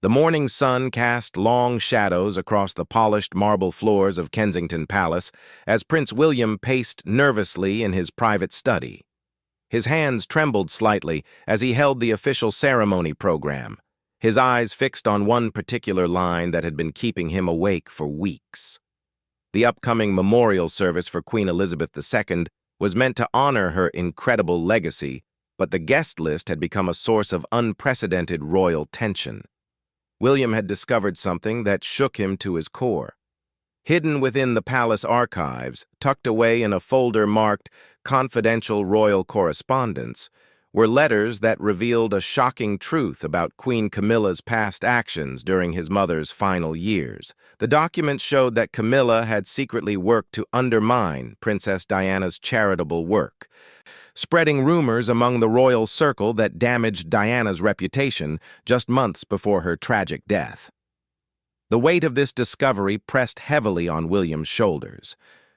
The morning sun cast long shadows across the polished marble floors of Kensington Palace as Prince William paced nervously in his private study. His hands trembled slightly as he held the official ceremony program, his eyes fixed on one particular line that had been keeping him awake for weeks. The upcoming memorial service for Queen Elizabeth II was meant to honor her incredible legacy, but the guest list had become a source of unprecedented royal tension. William had discovered something that shook him to his core. Hidden within the palace archives, tucked away in a folder marked Confidential Royal Correspondence, were letters that revealed a shocking truth about Queen Camilla's past actions during his mother's final years. The documents showed that Camilla had secretly worked to undermine Princess Diana's charitable work, spreading rumors among the royal circle that damaged Diana's reputation just months before her tragic death. The weight of this discovery pressed heavily on William's shoulders.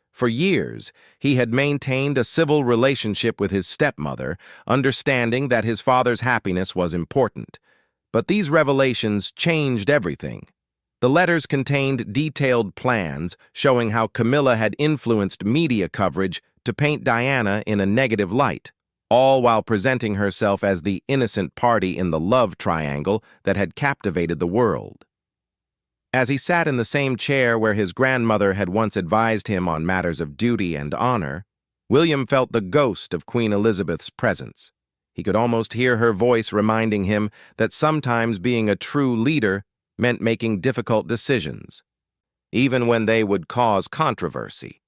For years, he had maintained a civil relationship with his stepmother, understanding that his father's happiness was important. But these revelations changed everything. The letters contained detailed plans showing how Camilla had influenced media coverage to paint Diana in a negative light, all while presenting herself as the innocent party in the love triangle that had captivated the world. As he sat in the same chair where his grandmother had once advised him on matters of duty and honor, William felt the ghost of Queen Elizabeth's presence. He could almost hear her voice reminding him that sometimes being a true leader meant making difficult decisions, even when they would cause controversy.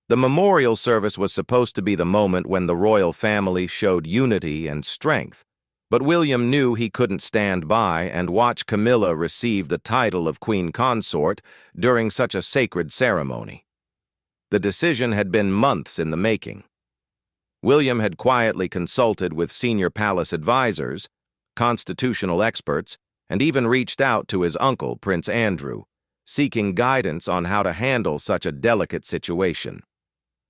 The memorial service was supposed to be the moment when the royal family showed unity and strength, but William knew he couldn't stand by and watch Camilla receive the title of Queen Consort during such a sacred ceremony. The decision had been months in the making. William had quietly consulted with senior palace advisors, constitutional experts, and even reached out to his uncle, Prince Andrew, seeking guidance on how to handle such a delicate situation.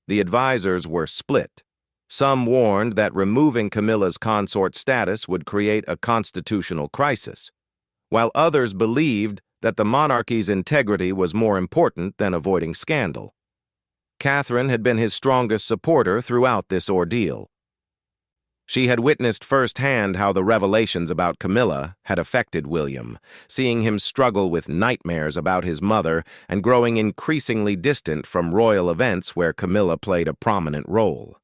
The advisors were split. Some warned that removing Camilla's consort status would create a constitutional crisis, while others believed that the monarchy's integrity was more important than avoiding scandal. Catherine had been his strongest supporter throughout this ordeal. She had witnessed firsthand how the revelations about Camilla had affected William, seeing him struggle with nightmares about his mother and growing increasingly distant from royal events where Camilla played a prominent role.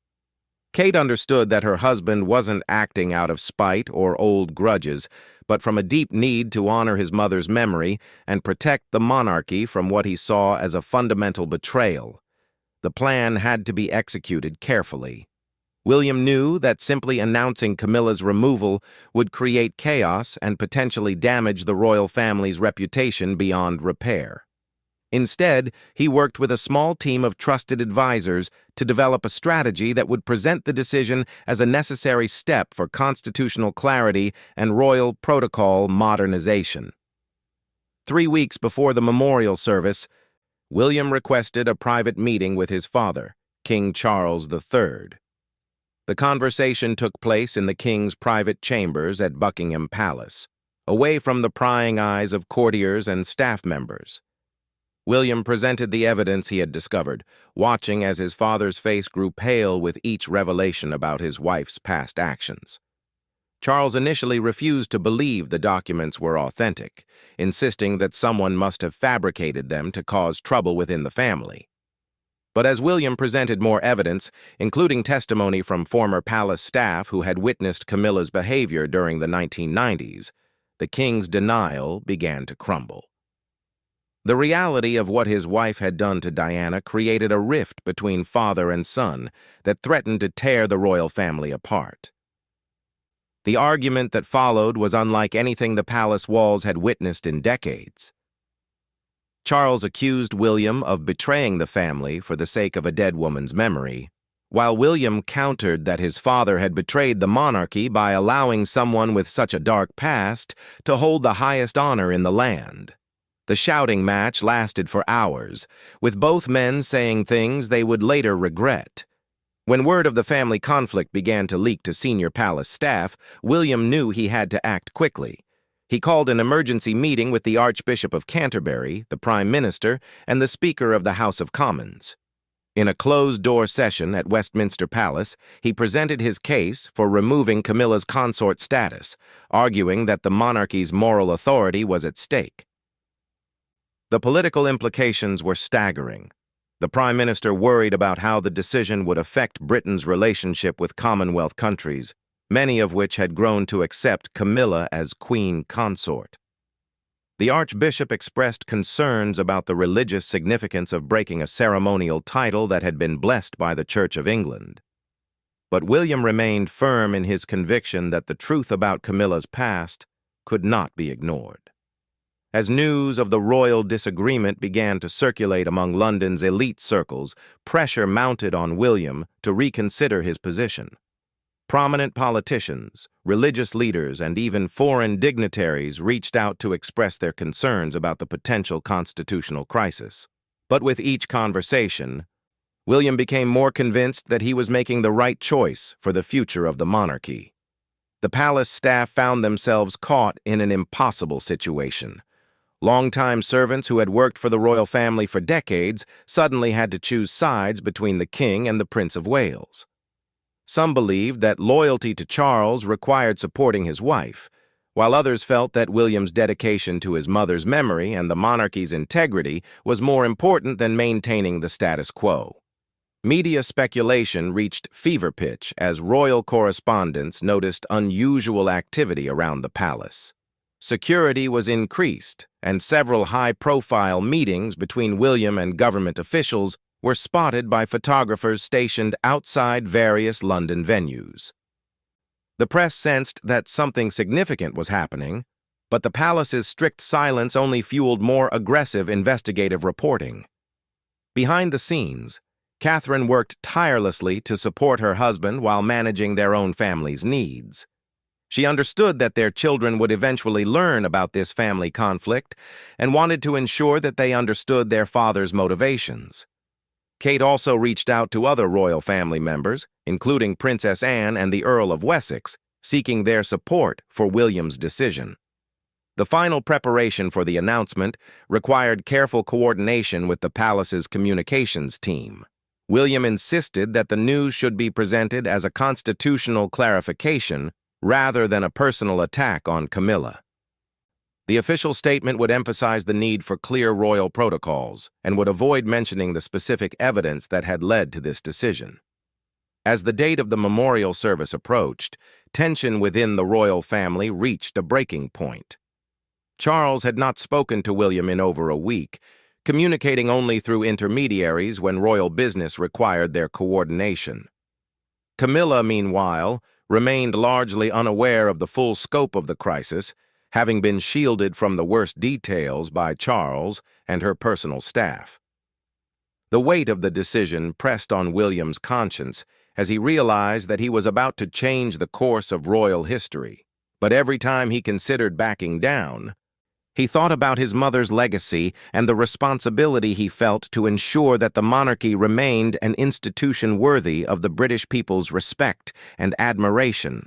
Kate understood that her husband wasn't acting out of spite or old grudges, but from a deep need to honor his mother's memory and protect the monarchy from what he saw as a fundamental betrayal. The plan had to be executed carefully. William knew that simply announcing Camilla's removal would create chaos and potentially damage the royal family's reputation beyond repair. Instead, he worked with a small team of trusted advisors to develop a strategy that would present the decision as a necessary step for constitutional clarity and royal protocol modernization. 3 weeks before the memorial service, William requested a private meeting with his father, King Charles III. The conversation took place in the king's private chambers at Buckingham Palace, away from the prying eyes of courtiers and staff members. William presented the evidence he had discovered, watching as his father's face grew pale with each revelation about his wife's past actions. Charles initially refused to believe the documents were authentic, insisting that someone must have fabricated them to cause trouble within the family. But as William presented more evidence, including testimony from former palace staff who had witnessed Camilla's behavior during the 1990s, the king's denial began to crumble. The reality of what his wife had done to Diana created a rift between father and son that threatened to tear the royal family apart. The argument that followed was unlike anything the palace walls had witnessed in decades. Charles accused William of betraying the family for the sake of a dead woman's memory, while William countered that his father had betrayed the monarchy by allowing someone with such a dark past to hold the highest honor in the land. The shouting match lasted for hours, with both men saying things they would later regret. When word of the family conflict began to leak to senior palace staff, William knew he had to act quickly. He called an emergency meeting with the Archbishop of Canterbury, the Prime Minister, and the Speaker of the House of Commons. In a closed-door session at Westminster Palace, he presented his case for removing Camilla's consort status, arguing that the monarchy's moral authority was at stake. The political implications were staggering. The Prime Minister worried about how the decision would affect Britain's relationship with Commonwealth countries, many of which had grown to accept Camilla as Queen Consort. The Archbishop expressed concerns about the religious significance of breaking a ceremonial title that had been blessed by the Church of England. But William remained firm in his conviction that the truth about Camilla's past could not be ignored. As news of the royal disagreement began to circulate among London's elite circles, pressure mounted on William to reconsider his position. Prominent politicians, religious leaders, and even foreign dignitaries reached out to express their concerns about the potential constitutional crisis. But with each conversation, William became more convinced that he was making the right choice for the future of the monarchy. The palace staff found themselves caught in an impossible situation. Longtime servants who had worked for the royal family for decades suddenly had to choose sides between the king and the Prince of Wales. Some believed that loyalty to Charles required supporting his wife, while others felt that William's dedication to his mother's memory and the monarchy's integrity was more important than maintaining the status quo. Media speculation reached fever pitch as royal correspondents noticed unusual activity around the palace. Security was increased, and several high-profile meetings between William and government officials were spotted by photographers stationed outside various London venues. The press sensed that something significant was happening, but the palace's strict silence only fueled more aggressive investigative reporting. Behind the scenes, Catherine worked tirelessly to support her husband while managing their own family's needs. She understood that their children would eventually learn about this family conflict and wanted to ensure that they understood their father's motivations. Kate also reached out to other royal family members, including Princess Anne and the Earl of Wessex, seeking their support for William's decision. The final preparation for the announcement required careful coordination with the palace's communications team. William insisted that the news should be presented as a constitutional clarification rather than a personal attack on Camilla. The official statement would emphasize the need for clear royal protocols and would avoid mentioning the specific evidence that had led to this decision. As the date of the memorial service approached, tension within the royal family reached a breaking point. Charles had not spoken to William in over a week, communicating only through intermediaries when royal business required their coordination. Camilla, meanwhile, remained largely unaware of the full scope of the crisis, having been shielded from the worst details by Charles and her personal staff. The weight of the decision pressed on William's conscience as he realized that he was about to change the course of royal history. But every time he considered backing down, he thought about his mother's legacy and the responsibility he felt to ensure that the monarchy remained an institution worthy of the British people's respect and admiration.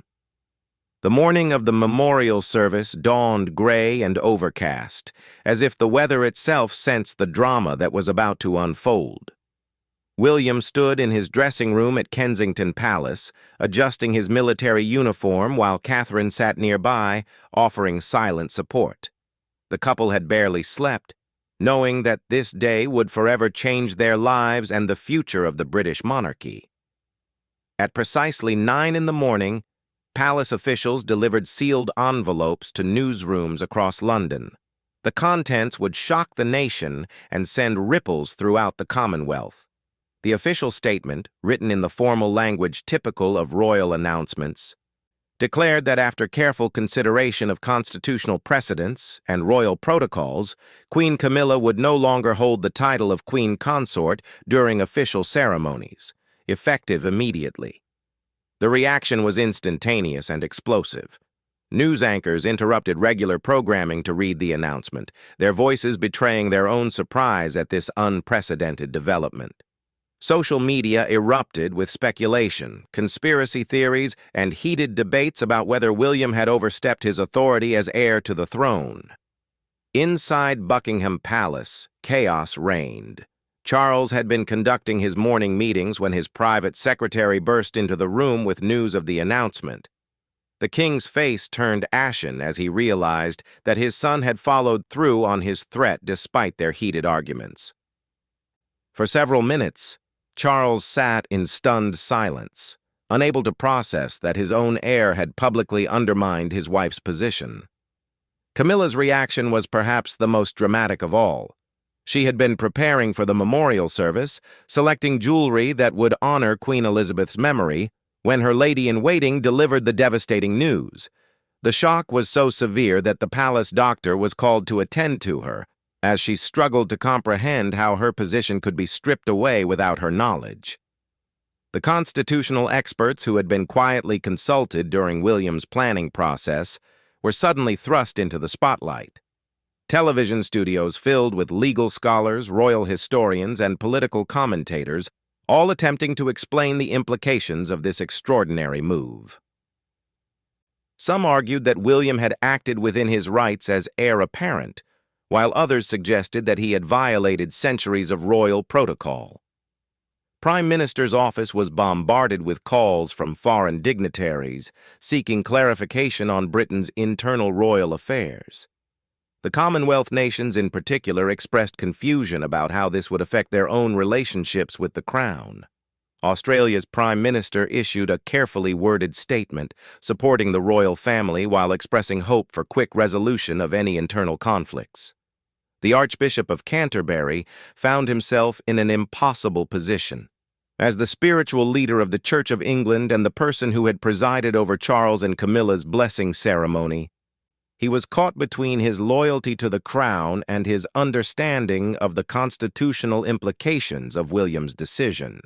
The morning of the memorial service dawned gray and overcast, as if the weather itself sensed the drama that was about to unfold. William stood in his dressing room at Kensington Palace, adjusting his military uniform while Catherine sat nearby, offering silent support. The couple had barely slept, knowing that this day would forever change their lives and the future of the British monarchy. At precisely 9 in the morning, palace officials delivered sealed envelopes to newsrooms across London. The contents would shock the nation and send ripples throughout the Commonwealth. The official statement, written in the formal language typical of royal announcements, declared that after careful consideration of constitutional precedents and royal protocols, Queen Camilla would no longer hold the title of Queen Consort during official ceremonies, effective immediately. The reaction was instantaneous and explosive. News anchors interrupted regular programming to read the announcement, their voices betraying their own surprise at this unprecedented development. Social media erupted with speculation, conspiracy theories, and heated debates about whether William had overstepped his authority as heir to the throne. Inside Buckingham Palace, chaos reigned. Charles had been conducting his morning meetings when his private secretary burst into the room with news of the announcement. The king's face turned ashen as he realized that his son had followed through on his threat despite their heated arguments. For several minutes, Charles sat in stunned silence, unable to process that his own heir had publicly undermined his wife's position. Camilla's reaction was perhaps the most dramatic of all. She had been preparing for the memorial service, selecting jewelry that would honor Queen Elizabeth's memory, when her lady-in-waiting delivered the devastating news. The shock was so severe that the palace doctor was called to attend to her, as she struggled to comprehend how her position could be stripped away without her knowledge. The constitutional experts who had been quietly consulted during William's planning process were suddenly thrust into the spotlight. Television studios filled with legal scholars, royal historians, and political commentators, all attempting to explain the implications of this extraordinary move. Some argued that William had acted within his rights as heir apparent, while others suggested that he had violated centuries of royal protocol. Prime Minister's office was bombarded with calls from foreign dignitaries seeking clarification on Britain's internal royal affairs. The Commonwealth nations in particular expressed confusion about how this would affect their own relationships with the Crown. Australia's Prime Minister issued a carefully worded statement supporting the royal family while expressing hope for quick resolution of any internal conflicts. The Archbishop of Canterbury found himself in an impossible position. As the spiritual leader of the Church of England and the person who had presided over Charles and Camilla's blessing ceremony, he was caught between his loyalty to the crown and his understanding of the constitutional implications of William's decision.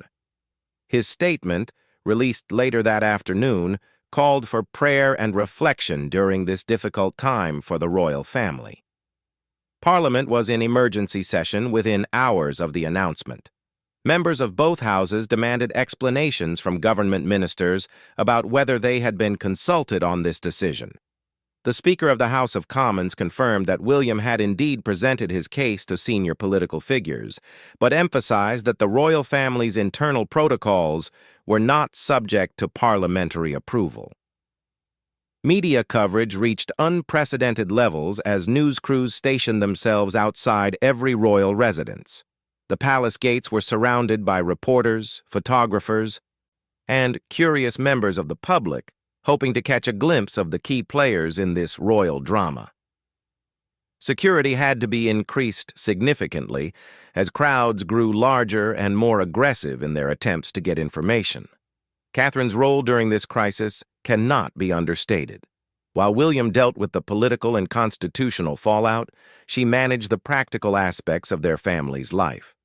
His statement, released later that afternoon, called for prayer and reflection during this difficult time for the royal family. Parliament was in emergency session within hours of the announcement. Members of both houses demanded explanations from government ministers about whether they had been consulted on this decision. The Speaker of the House of Commons confirmed that William had indeed presented his case to senior political figures, but emphasized that the royal family's internal protocols were not subject to parliamentary approval. Media coverage reached unprecedented levels as news crews stationed themselves outside every royal residence. The palace gates were surrounded by reporters, photographers, and curious members of the public, hoping to catch a glimpse of the key players in this royal drama. Security had to be increased significantly as crowds grew larger and more aggressive in their attempts to get information. Catherine's role during this crisis cannot be understated. While William dealt with the political and constitutional fallout, she managed the practical aspects of their family's life.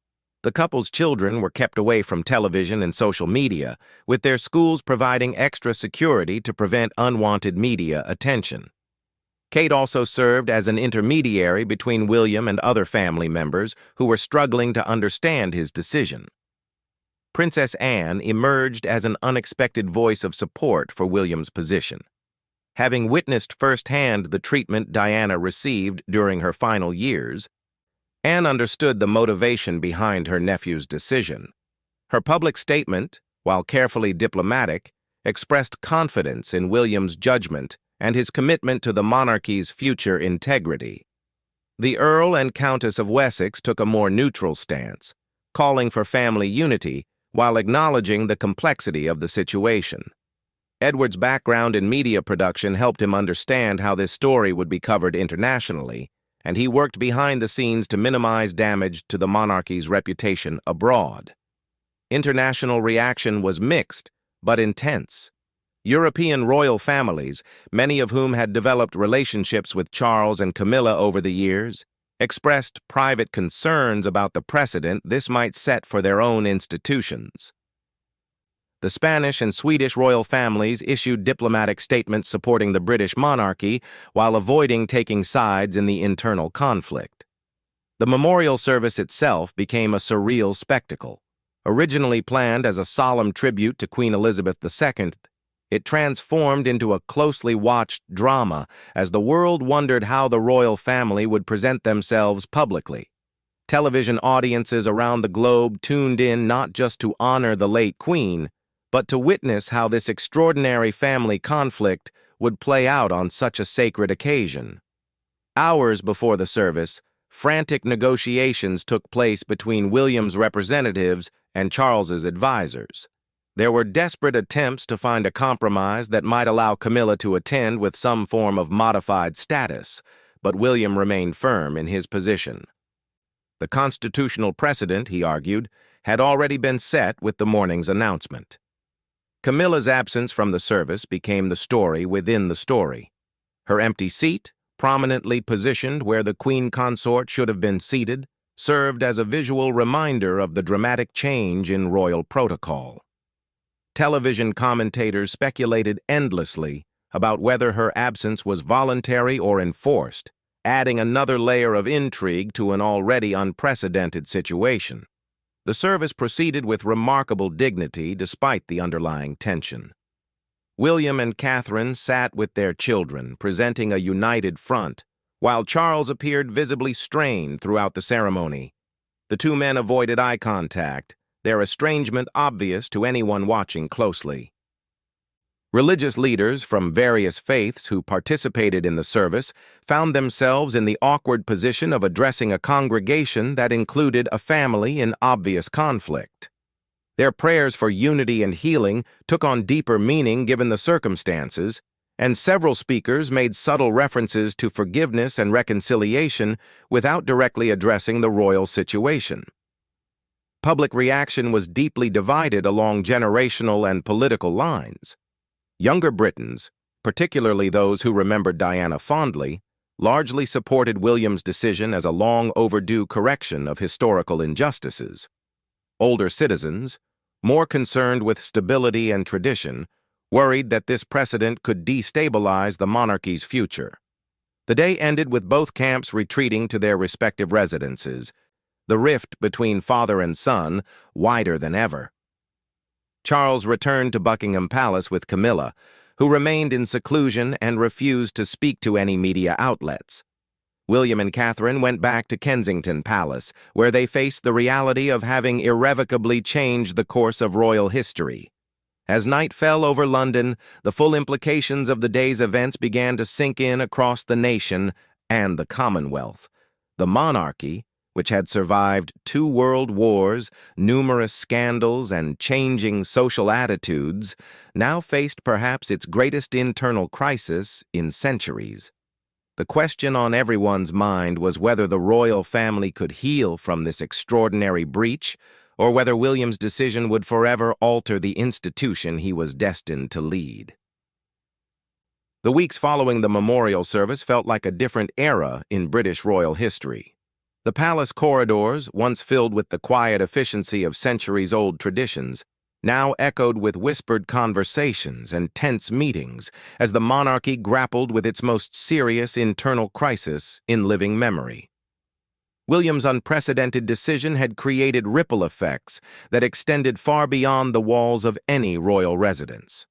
The couple's children were kept away from television and social media, with their schools providing extra security to prevent unwanted media attention. Kate also served as an intermediary between William and other family members who were struggling to understand his decision. Princess Anne emerged as an unexpected voice of support for William's position. Having witnessed firsthand the treatment Diana received during her final years, Anne understood the motivation behind her nephew's decision. Her public statement, while carefully diplomatic, expressed confidence in William's judgment and his commitment to the monarchy's future integrity. The Earl and Countess of Wessex took a more neutral stance, calling for family unity while acknowledging the complexity of the situation. Edward's background in media production helped him understand how this story would be covered internationally, and he worked behind the scenes to minimize damage to the monarchy's reputation abroad. International reaction was mixed, but intense. European royal families, many of whom had developed relationships with Charles and Camilla over the years, expressed private concerns about the precedent this might set for their own institutions. The Spanish and Swedish royal families issued diplomatic statements supporting the British monarchy while avoiding taking sides in the internal conflict. The memorial service itself became a surreal spectacle. Originally planned as a solemn tribute to Queen Elizabeth II, it transformed into a closely watched drama as the world wondered how the royal family would present themselves publicly. Television audiences around the globe tuned in not just to honor the late Queen, but to witness how this extraordinary family conflict would play out on such a sacred occasion. Hours before the service, frantic negotiations took place between William's representatives and Charles's advisors. There were desperate attempts to find a compromise that might allow Camilla to attend with some form of modified status, but William remained firm in his position. The constitutional precedent, he argued, had already been set with the morning's announcement. Camilla's absence from the service became the story within the story. Her empty seat, prominently positioned where the Queen Consort should have been seated, served as a visual reminder of the dramatic change in royal protocol. Television commentators speculated endlessly about whether her absence was voluntary or enforced, adding another layer of intrigue to an already unprecedented situation. The service proceeded with remarkable dignity despite the underlying tension. William and Catherine sat with their children, presenting a united front, while Charles appeared visibly strained throughout the ceremony. The two men avoided eye contact, their estrangement obvious to anyone watching closely. Religious leaders from various faiths who participated in the service found themselves in the awkward position of addressing a congregation that included a family in obvious conflict. Their prayers for unity and healing took on deeper meaning given the circumstances, and several speakers made subtle references to forgiveness and reconciliation without directly addressing the royal situation. Public reaction was deeply divided along generational and political lines. Younger Britons, particularly those who remembered Diana fondly, largely supported William's decision as a long overdue correction of historical injustices. Older citizens, more concerned with stability and tradition, worried that this precedent could destabilize the monarchy's future. The day ended with both camps retreating to their respective residences, the rift between father and son wider than ever. Charles returned to Buckingham Palace with Camilla, who remained in seclusion and refused to speak to any media outlets. William and Catherine went back to Kensington Palace, where they faced the reality of having irrevocably changed the course of royal history. As night fell over London, the full implications of the day's events began to sink in across the nation and the Commonwealth. The monarchy, which had survived 2 world wars, numerous scandals, and changing social attitudes, now faced perhaps its greatest internal crisis in centuries. The question on everyone's mind was whether the royal family could heal from this extraordinary breach, or whether William's decision would forever alter the institution he was destined to lead. The weeks following the memorial service felt like a different era in British royal history. The palace corridors, once filled with the quiet efficiency of centuries-old traditions, now echoed with whispered conversations and tense meetings as the monarchy grappled with its most serious internal crisis in living memory. William's unprecedented decision had created ripple effects that extended far beyond the walls of any royal residence.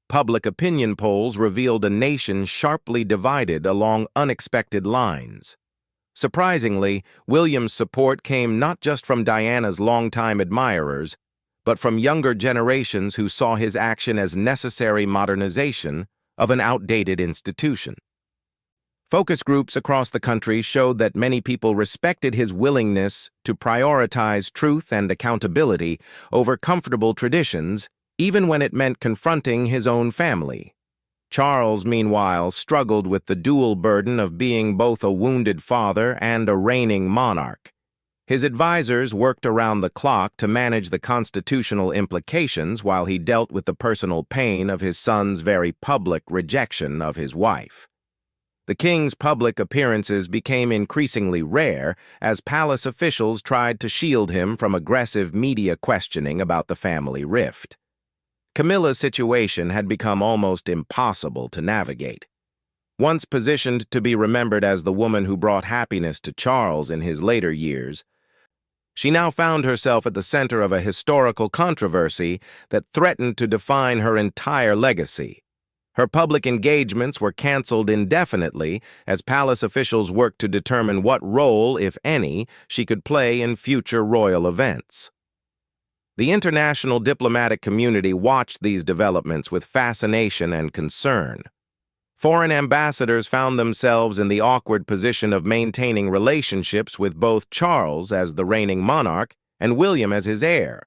Public opinion polls revealed a nation sharply divided along unexpected lines. Surprisingly, William's support came not just from Diana's longtime admirers, but from younger generations who saw his action as necessary modernization of an outdated institution. Focus groups across the country showed that many people respected his willingness to prioritize truth and accountability over comfortable traditions, even when it meant confronting his own family. Charles, meanwhile, struggled with the dual burden of being both a wounded father and a reigning monarch. His advisors worked around the clock to manage the constitutional implications while he dealt with the personal pain of his son's very public rejection of his wife. The king's public appearances became increasingly rare as palace officials tried to shield him from aggressive media questioning about the family rift. Camilla's situation had become almost impossible to navigate. Once positioned to be remembered as the woman who brought happiness to Charles in his later years, She now found herself at the center of a historical controversy that threatened to define her entire legacy. Her public engagements were canceled indefinitely as palace officials worked to determine what role, if any, she could play in future royal events. The international diplomatic community watched these developments with fascination and concern. Foreign ambassadors found themselves in the awkward position of maintaining relationships with both Charles as the reigning monarch and William as his heir,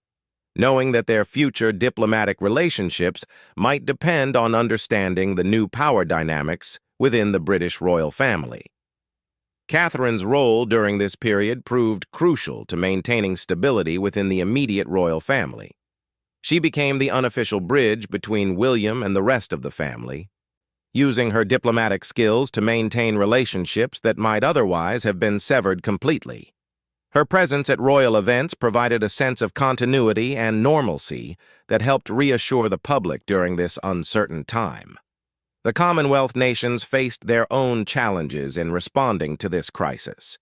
knowing that their future diplomatic relationships might depend on understanding the new power dynamics within the British royal family. Catherine's role during this period proved crucial to maintaining stability within the immediate royal family. She became the unofficial bridge between William and the rest of the family, using her diplomatic skills to maintain relationships that might otherwise have been severed completely. Her presence at royal events provided a sense of continuity and normalcy that helped reassure the public during this uncertain time. The Commonwealth nations faced their own challenges in responding to this crisis.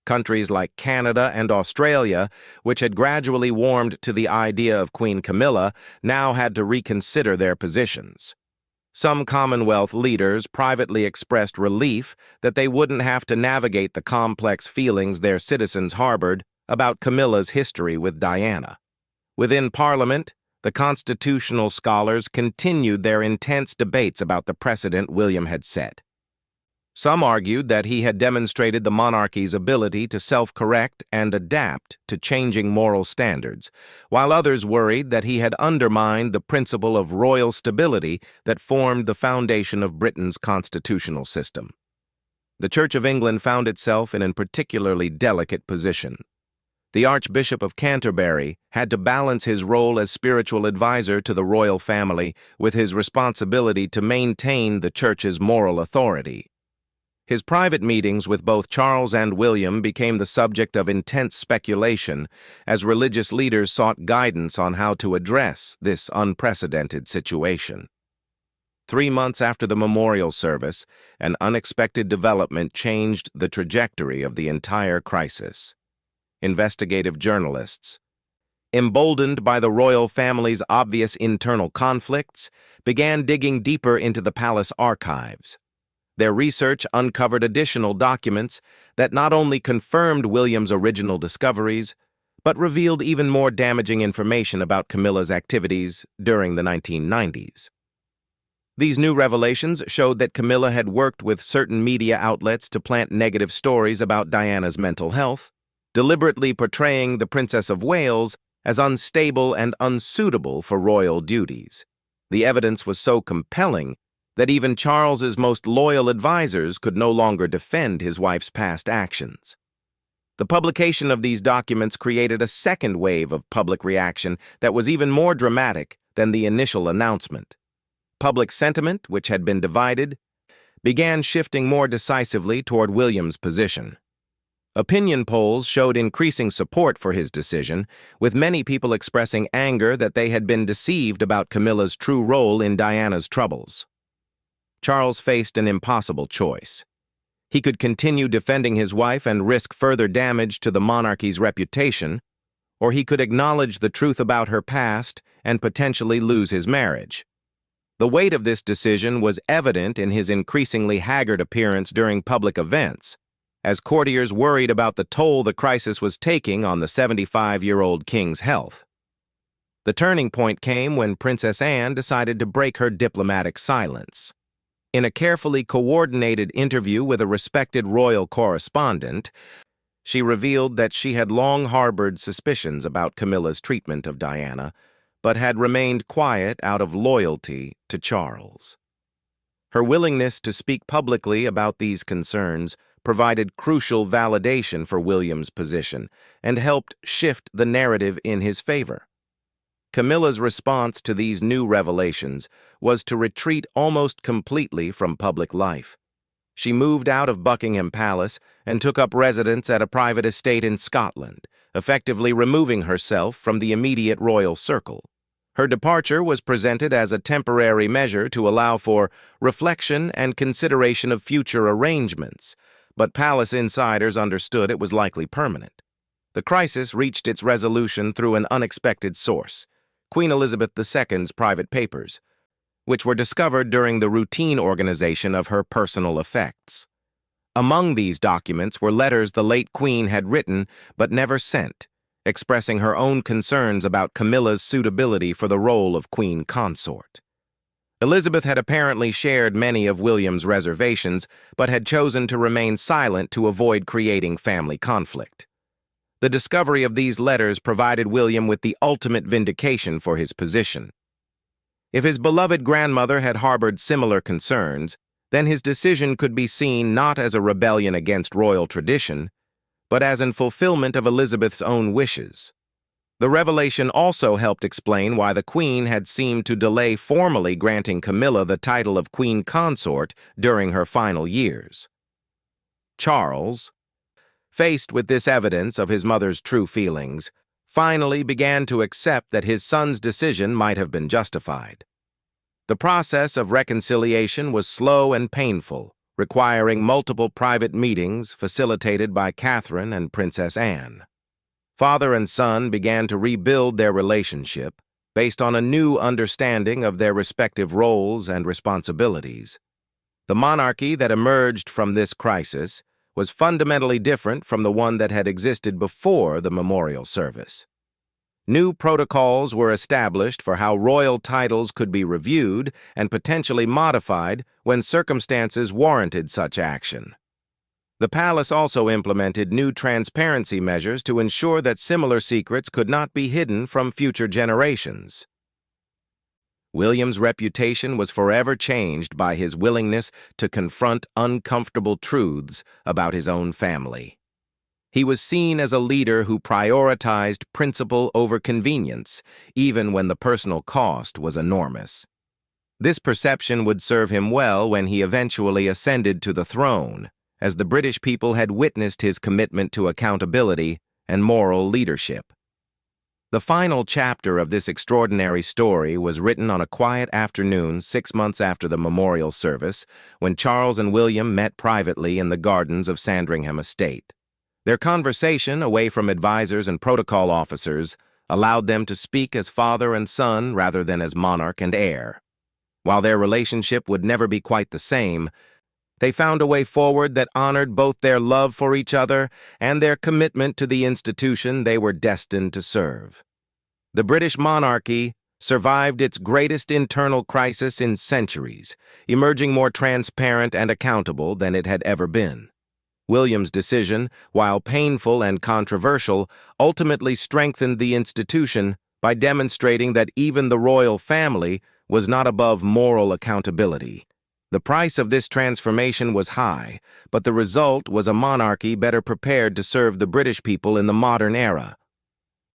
Countries like Canada and Australia, which had gradually warmed to the idea of Queen Camilla, now had to reconsider their positions. Some Commonwealth leaders privately expressed relief that they wouldn't have to navigate the complex feelings their citizens harbored about Camilla's history with Diana. Within Parliament, the constitutional scholars continued their intense debates about the precedent William had set. Some argued that he had demonstrated the monarchy's ability to self-correct and adapt to changing moral standards, while others worried that he had undermined the principle of royal stability that formed the foundation of Britain's constitutional system. The Church of England found itself in a particularly delicate position. The Archbishop of Canterbury had to balance his role as spiritual advisor to the royal family with his responsibility to maintain the Church's moral authority. His private meetings with both Charles and William became the subject of intense speculation as religious leaders sought guidance on how to address this unprecedented situation. 3 months after the memorial service, an unexpected development changed the trajectory of the entire crisis. Investigative journalists, emboldened by the royal family's obvious internal conflicts, began digging deeper into the palace archives. Their research uncovered additional documents that not only confirmed William's original discoveries, but revealed even more damaging information about Camilla's activities during the 1990s. These new revelations showed that Camilla had worked with certain media outlets to plant negative stories about Diana's mental health, deliberately portraying the Princess of Wales as unstable and unsuitable for royal duties. The evidence was so compelling that even Charles's most loyal advisors could no longer defend his wife's past actions. The publication of these documents created a second wave of public reaction that was even more dramatic than the initial announcement. Public sentiment, which had been divided, began shifting more decisively toward William's position. Opinion polls showed increasing support for his decision, with many people expressing anger that they had been deceived about Camilla's true role in Diana's troubles. Charles faced an impossible choice. He could continue defending his wife and risk further damage to the monarchy's reputation, or he could acknowledge the truth about her past and potentially lose his marriage. The weight of this decision was evident in his increasingly haggard appearance during public events, as courtiers worried about the toll the crisis was taking on the 75-year-old king's health. The turning point came when Princess Anne decided to break her diplomatic silence. In a carefully coordinated interview with a respected royal correspondent, she revealed that she had long harbored suspicions about Camilla's treatment of Diana, but had remained quiet out of loyalty to Charles. Her willingness to speak publicly about these concerns provided crucial validation for William's position and helped shift the narrative in his favor. Camilla's response to these new revelations was to retreat almost completely from public life. She moved out of Buckingham Palace and took up residence at a private estate in Scotland, effectively removing herself from the immediate royal circle. Her departure was presented as a temporary measure to allow for reflection and consideration of future arrangements, but palace insiders understood it was likely permanent. The crisis reached its resolution through an unexpected source, Queen Elizabeth II's private papers, which were discovered during the routine organization of her personal effects. Among these documents were letters the late Queen had written but never sent, expressing her own concerns about Camilla's suitability for the role of Queen Consort. Elizabeth had apparently shared many of William's reservations, but had chosen to remain silent to avoid creating family conflict. The discovery of these letters provided William with the ultimate vindication for his position. If his beloved grandmother had harbored similar concerns, then his decision could be seen not as a rebellion against royal tradition, but as in fulfillment of Elizabeth's own wishes. The revelation also helped explain why the Queen had seemed to delay formally granting Camilla the title of Queen Consort during her final years. Charles, faced with this evidence of his mother's true feelings, finally began to accept that his son's decision might have been justified. The process of reconciliation was slow and painful, requiring multiple private meetings facilitated by Catherine and Princess Anne. Father and son began to rebuild their relationship based on a new understanding of their respective roles and responsibilities. The monarchy that emerged from this crisis was fundamentally different from the one that had existed before the memorial service. New protocols were established for how royal titles could be reviewed and potentially modified when circumstances warranted such action. The palace also implemented new transparency measures to ensure that similar secrets could not be hidden from future generations. William's reputation was forever changed by his willingness to confront uncomfortable truths about his own family. He was seen as a leader who prioritized principle over convenience, even when the personal cost was enormous. This perception would serve him well when he eventually ascended to the throne, as the British people had witnessed his commitment to accountability and moral leadership. The final chapter of this extraordinary story was written on a quiet afternoon 6 months after the memorial service, when Charles and William met privately in the gardens of Sandringham Estate. Their conversation, away from advisors and protocol officers, allowed them to speak as father and son rather than as monarch and heir. While their relationship would never be quite the same, they found a way forward that honored both their love for each other and their commitment to the institution they were destined to serve. The British monarchy survived its greatest internal crisis in centuries, emerging more transparent and accountable than it had ever been. William's decision, while painful and controversial, ultimately strengthened the institution by demonstrating that even the royal family was not above moral accountability. The price of this transformation was high, but the result was a monarchy better prepared to serve the British people in the modern era.